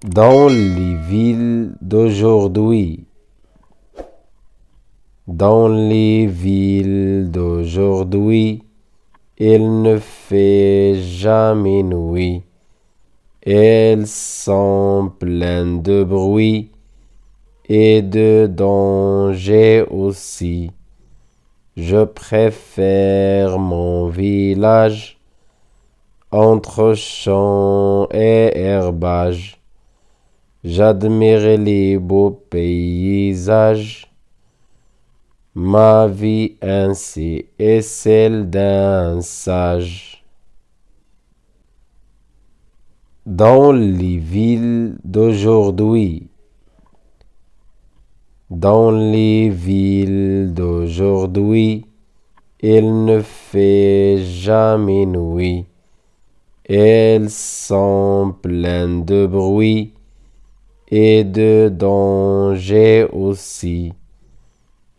Dans les villes d'aujourd'hui, dans les villes d'aujourd'hui, il ne fait jamais nuit. Elles sont pleines de bruit et de danger aussi. Je préfère mon village entre champs et herbages. J'admire les beaux paysages. Ma vie ainsi est celle d'un sage. Dans les villes d'aujourd'hui, dans les villes d'aujourd'hui, il ne fait jamais nuit. Elles sont pleines de bruit et de danger aussi.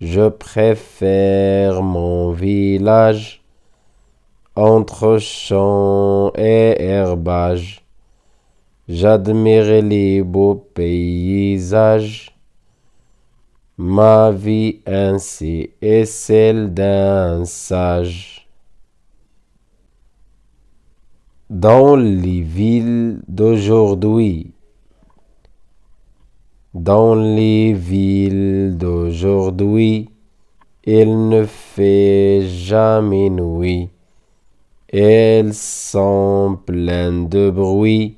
Je préfère mon village entre champs et herbages. J'admire les beaux paysages. Ma vie ainsi est celle d'un sage. Dans les villes d'aujourd'hui, dans les villes d'aujourd'hui, il ne fait jamais nuit. Elles sont pleines de bruit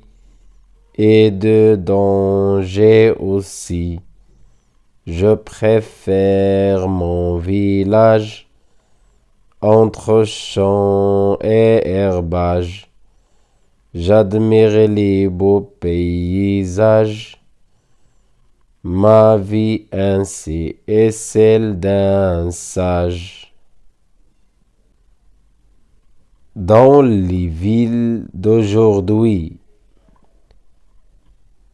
et de danger aussi. Je préfère mon village entre champs et herbages. J'admire les beaux paysages. Ma vie ainsi est celle d'un sage. Dans les villes d'aujourd'hui,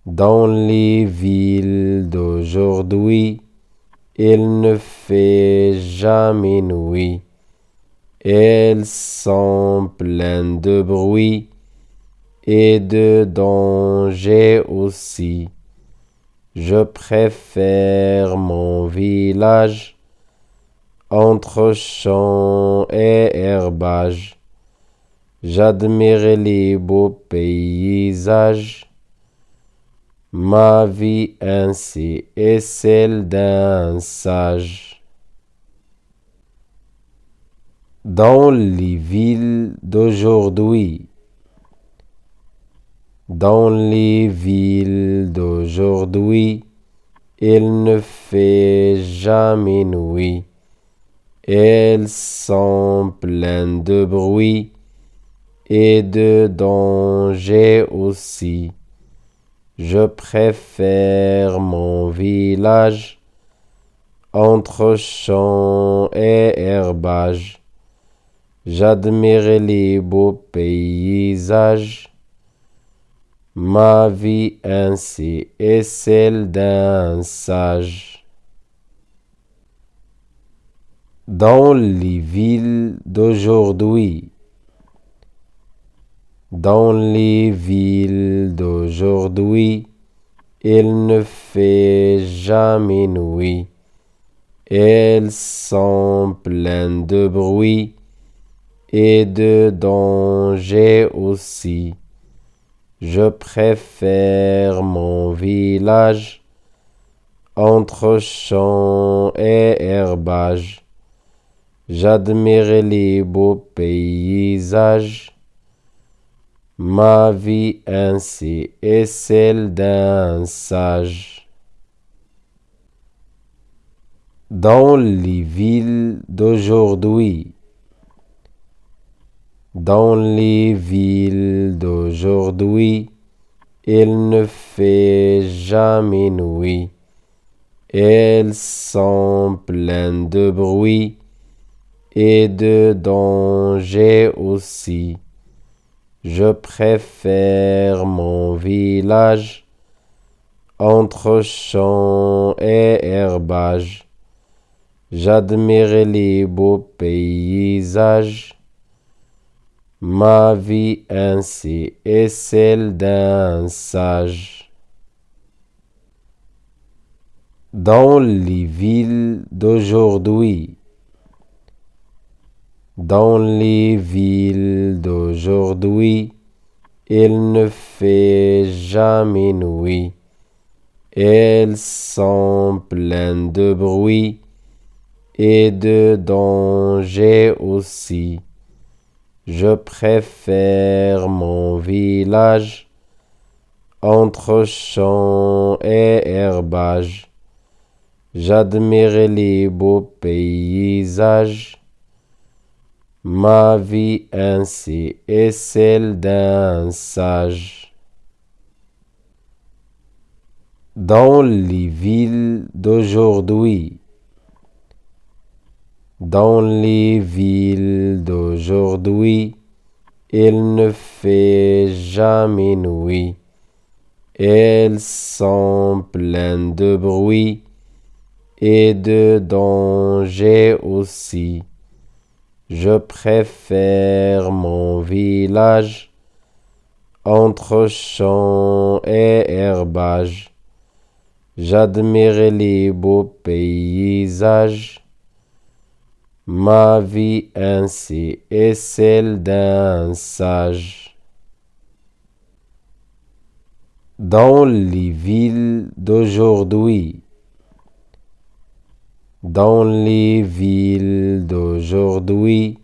dans les villes d'aujourd'hui, il ne fait jamais nuit. Elles sont pleines de bruit et de danger aussi. Je préfère mon village entre champs et herbages. J'admire les beaux paysages. Ma vie ainsi est celle d'un sage. Dans les villes d'aujourd'hui, dans les villes d'aujourd'hui, il ne fait jamais nuit. Elles sont pleines de bruit et de danger aussi. Je préfère mon village entre champs et herbages. J'admire les beaux paysages. Ma vie ainsi est celle d'un sage. Dans les villes d'aujourd'hui, dans les villes d'aujourd'hui, il ne fait jamais nuit. Elles sont pleines de bruit et de danger aussi. Je préfère mon village entre champs et herbages. J'admire les beaux paysages. Ma vie ainsi est celle d'un sage. Dans les villes d'aujourd'hui, dans les villes d'aujourd'hui, il ne fait jamais nuit. Elles sont pleines de bruit et de danger aussi. Je préfère mon village entre champs et herbages. J'admire les beaux paysages. Ma vie ainsi est celle d'un sage. dans les villes d'aujourd'hui, dans les villes d'aujourd'hui, il ne fait jamais nuit. Elles sont pleines de bruit et de danger aussi. Je préfère mon village entre champs et herbages. J'admire les beaux paysages. Ma vie ainsi est celle d'un sage. Dans les villes d'aujourd'hui, dans les villes d'aujourd'hui, il ne fait jamais nuit. Elles sont pleines de bruit et de danger aussi. Je préfère mon village entre champs et herbages. J'admire les beaux paysages. Ma vie ainsi est celle d'un sage. Dans les villes d'aujourd'hui, dans les villes d'aujourd'hui,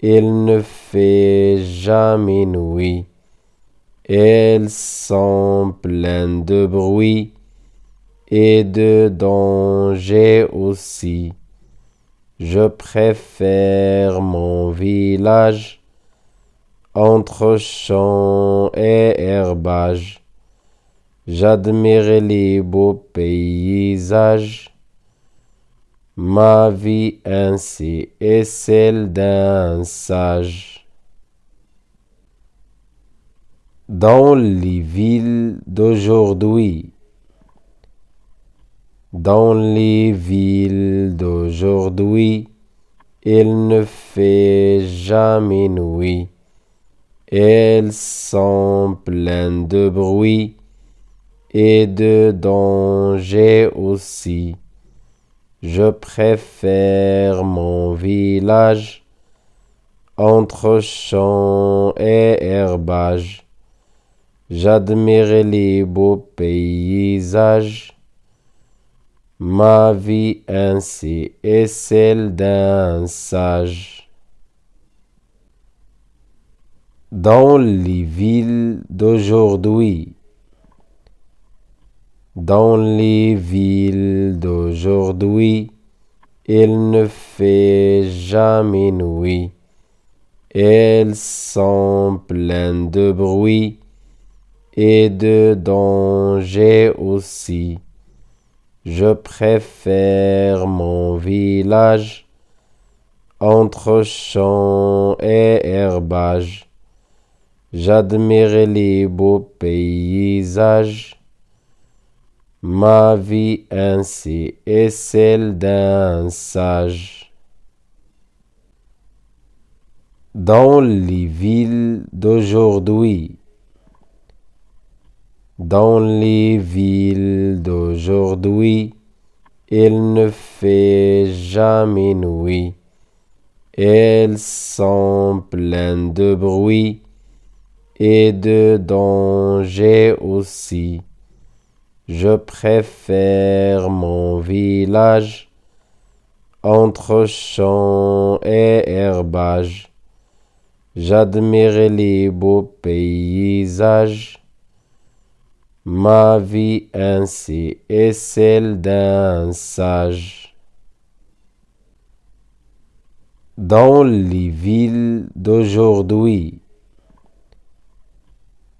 il ne fait jamais nuit. Elles sont pleines de bruit et de danger aussi. Je préfère mon village entre champs et herbages. J'admire les beaux paysages. Ma vie ainsi est celle d'un sage. Dans les villes d'aujourd'hui, dans les villes d'aujourd'hui, il ne fait jamais nuit. Elles sont pleines de bruit et de danger aussi. Je préfère mon village entre champs et herbages. J'admire les beaux paysages. Ma vie ainsi est celle d'un sage. Dans les villes d'aujourd'hui, dans les villes d'aujourd'hui, il ne fait jamais nuit. Elles sont pleines de bruit et de danger aussi. Je préfère mon village entre champs et herbages. J'admire les beaux paysages. Ma vie ainsi est celle d'un sage. Dans les villes d'aujourd'hui, dans les villes d'aujourd'hui, il ne fait jamais nuit. Elles sont pleines de bruit et de danger aussi. Je préfère mon village entre champs et herbages. J'admire les beaux paysages. Ma vie ainsi est celle d'un sage. Dans les villes d'aujourd'hui,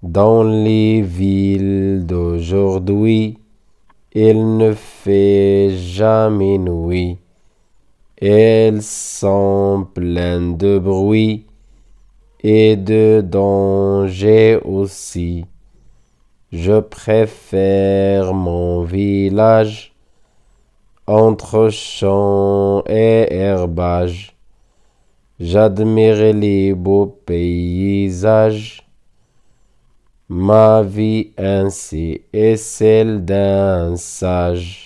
dans les villes d'aujourd'hui, il ne fait jamais nuit. Elles sont pleines de bruit et de danger aussi. Je préfère mon village entre champs et herbages. J'admire les beaux paysages. Ma vie ainsi est celle d'un sage.